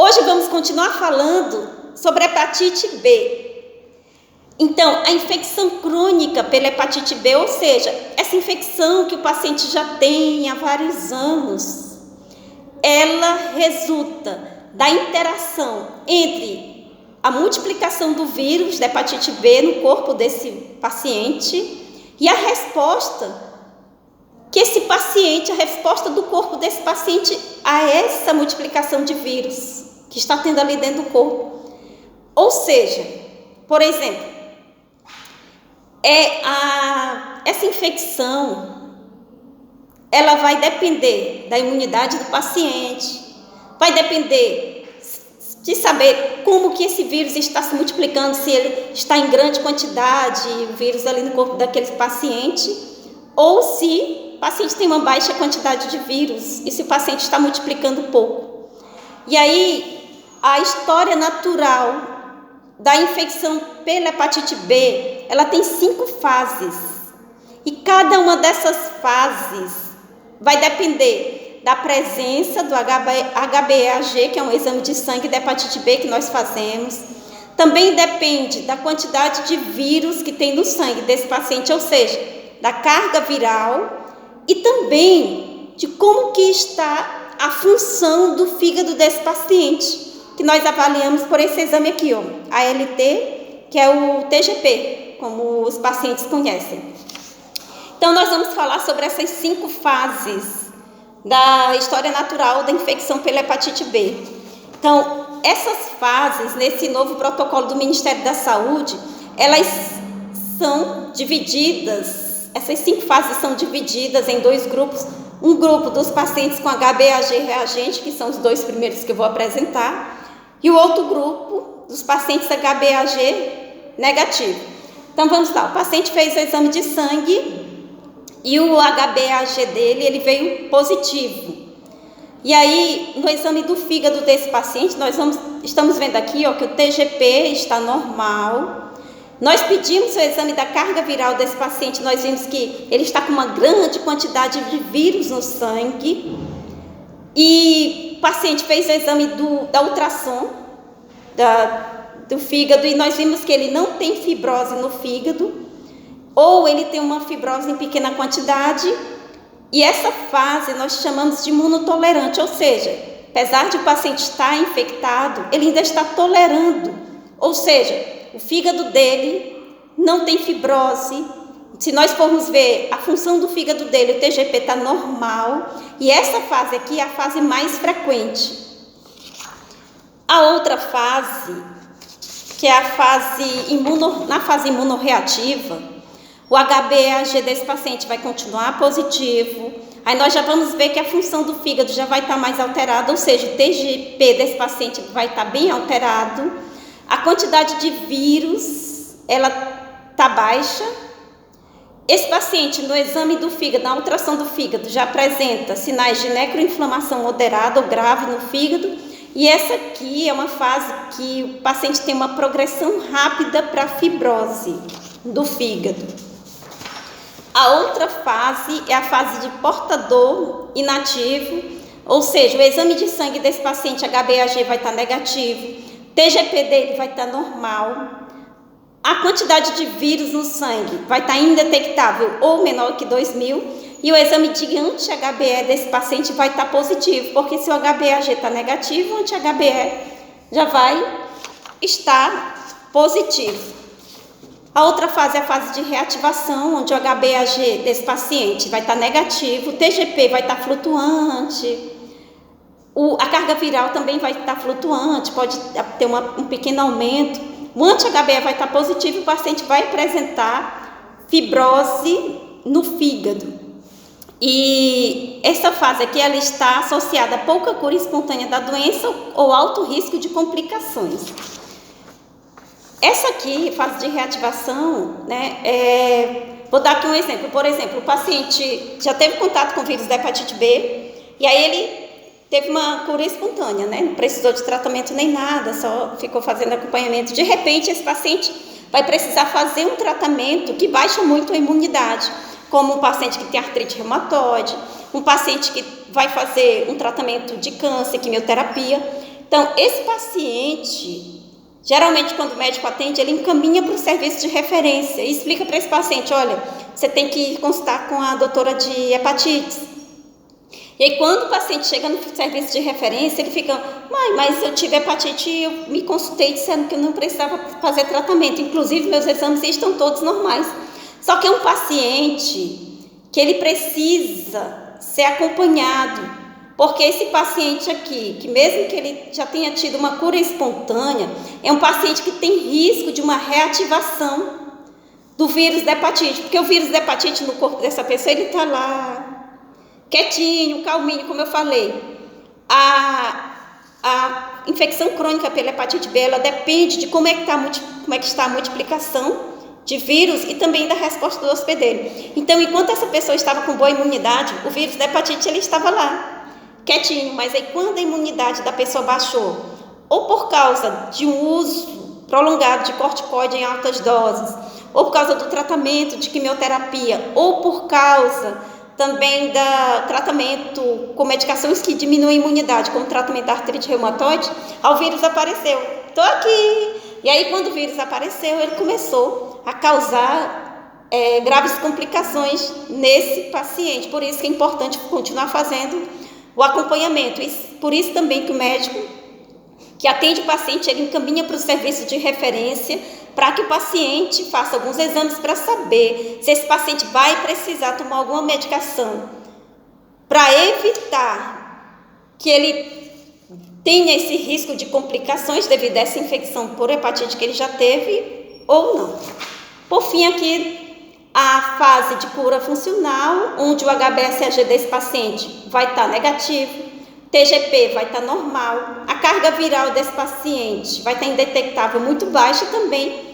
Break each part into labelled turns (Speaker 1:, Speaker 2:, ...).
Speaker 1: Hoje vamos continuar falando sobre a hepatite B. Então, a infecção crônica pela hepatite B, ou seja, essa infecção que o paciente já tem há vários anos, ela resulta da interação entre a multiplicação do vírus da hepatite B no corpo desse paciente e a resposta a resposta do corpo desse paciente a essa multiplicação de vírus que está tendo ali dentro do corpo. Ou seja, por exemplo, essa infecção, ela vai depender da imunidade do paciente, vai depender de saber como que esse vírus está se multiplicando, se ele está em grande quantidade, o vírus ali no corpo daquele paciente, ou se o paciente tem uma baixa quantidade de vírus e se o paciente está multiplicando pouco. E aí, a história natural da infecção pela hepatite B, ela tem 5 fases. E cada uma dessas fases vai depender da presença do HbA1c, que é um exame de sangue da hepatite B que nós fazemos. Também depende da quantidade de vírus que tem no sangue desse paciente, ou seja, da carga viral, e também de como que está a função do fígado desse paciente, que nós avaliamos por esse exame aqui, ó, ALT, que é o TGP, como os pacientes conhecem. Então, nós vamos falar sobre essas 5 fases da história natural da infecção pela hepatite B. Então, essas fases, nesse novo protocolo do Ministério da Saúde, elas são divididas. Essas 5 fases são divididas em 2 grupos. Um grupo dos pacientes com HbA1c reagente, que são os 2 primeiros que eu vou apresentar, e o outro grupo dos pacientes HbA1c negativo. Então vamos lá, o paciente fez o exame de sangue e o HbA1c dele, ele veio positivo. E aí, no exame do fígado desse paciente, estamos vendo aqui, ó, que o TGP está normal. Nós pedimos o exame da carga viral desse paciente, nós vimos que ele está com uma grande quantidade de vírus no sangue. E o paciente fez o exame da ultrassom do fígado e nós vimos que ele não tem fibrose no fígado, ou ele tem uma fibrose em pequena quantidade. E essa fase nós chamamos de imunotolerante, ou seja, apesar de o paciente estar infectado, ele ainda está tolerando, ou seja, o fígado dele não tem fibrose. Se nós formos ver a função do fígado dele, o TGP está normal. E essa fase aqui é a fase mais frequente. A outra fase, que é a fase na fase imunorreativa, o HbA1c desse paciente vai continuar positivo. Aí nós já vamos ver que a função do fígado já vai estar mais alterada, ou seja, o TGP desse paciente vai estar bem alterado. A quantidade de vírus, ela está baixa. Esse paciente, no exame do fígado, na ultrassom do fígado, já apresenta sinais de necroinflamação moderada ou grave no fígado. E essa aqui é uma fase que o paciente tem uma progressão rápida para a fibrose do fígado. A outra fase é a fase de portador inativo, ou seja, o exame de sangue desse paciente HbA1c vai estar negativo. TGP dele vai estar normal, a quantidade de vírus no sangue vai estar indetectável ou menor que 2.000 e o exame de anti-HbE desse paciente vai estar positivo, porque se o HbA1c está negativo, o anti-HbE já vai estar positivo. A outra fase é a fase de reativação, onde o HbA1c desse paciente vai estar negativo, o TGP vai estar flutuante. A carga viral também vai estar flutuante, pode ter um pequeno aumento. O anti-HbE vai estar positivo e o paciente vai apresentar fibrose no fígado. E essa fase aqui, ela está associada a pouca cura espontânea da doença ou alto risco de complicações. Essa aqui, fase de reativação, né, vou dar aqui um exemplo. Por exemplo, o paciente já teve contato com o vírus da hepatite B e aí ele teve uma cura espontânea, né? Não precisou de tratamento nem nada, só ficou fazendo acompanhamento. De repente, esse paciente vai precisar fazer um tratamento que baixa muito a imunidade, como um paciente que tem artrite reumatoide, um paciente que vai fazer um tratamento de câncer, quimioterapia. Então, esse paciente, geralmente quando o médico atende, ele encaminha para o serviço de referência e explica para esse paciente, olha, você tem que consultar com a doutora de hepatites. E aí, quando o paciente chega no serviço de referência, ele fica, mãe, mas eu tive hepatite e eu me consultei dizendo que eu não precisava fazer tratamento. Inclusive, meus exames estão todos normais. Só que é um paciente que ele precisa ser acompanhado, porque esse paciente aqui, que mesmo que ele já tenha tido uma cura espontânea, é um paciente que tem risco de uma reativação do vírus da hepatite, porque o vírus da hepatite no corpo dessa pessoa, ele está lá, quietinho, calminho, como eu falei. A infecção crônica pela hepatite B, ela depende de como é que está a multiplicação de vírus e também da resposta do hospedeiro. Então, enquanto essa pessoa estava com boa imunidade, o vírus da hepatite, ele estava lá, quietinho. Mas aí, quando a imunidade da pessoa baixou, ou por causa de um uso prolongado de corticoide em altas doses, ou por causa do tratamento de quimioterapia, ou por causa também do tratamento com medicações que diminuem a imunidade, como o tratamento da artrite reumatoide, o vírus apareceu. Estou aqui! E aí, quando o vírus apareceu, ele começou a causar graves complicações nesse paciente. Por isso que é importante continuar fazendo o acompanhamento. E por isso também que o médico que atende o paciente, ele encaminha para o serviço de referência para que o paciente faça alguns exames para saber se esse paciente vai precisar tomar alguma medicação para evitar que ele tenha esse risco de complicações devido a essa infecção por hepatite que ele já teve ou não. Por fim, aqui a fase de cura funcional, onde o HbSAg desse paciente vai estar negativo, TGP vai estar normal, a carga viral desse paciente vai estar indetectável, muito baixa também.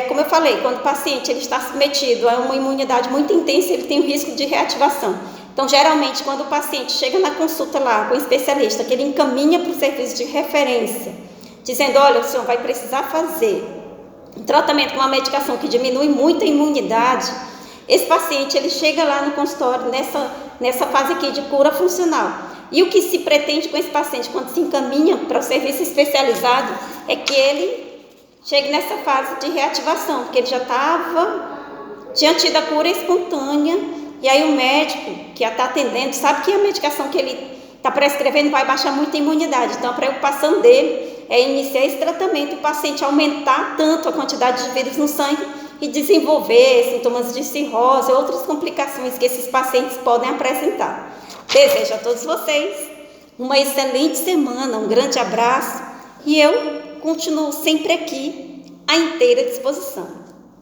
Speaker 1: Como eu falei, quando o paciente ele está submetido a uma imunidade muito intensa, ele tem um risco de reativação. Então, geralmente, quando o paciente chega na consulta lá com o especialista, que ele encaminha para o serviço de referência, dizendo, olha, o senhor vai precisar fazer um tratamento com uma medicação que diminui muito a imunidade, esse paciente ele chega lá no consultório nessa fase aqui de cura funcional. E o que se pretende com esse paciente quando se encaminha para o serviço especializado é que ele chegue nessa fase de reativação, porque ele já tinha tido a cura espontânea, e aí o médico que está atendendo sabe que a medicação que ele está prescrevendo vai baixar muito a imunidade. Então a preocupação dele é iniciar esse tratamento e o paciente aumentar tanto a quantidade de vírus no sangue e desenvolver sintomas de cirrose, outras complicações que esses pacientes podem apresentar. Desejo a todos vocês uma excelente semana, um grande abraço e eu continuo sempre aqui à inteira disposição.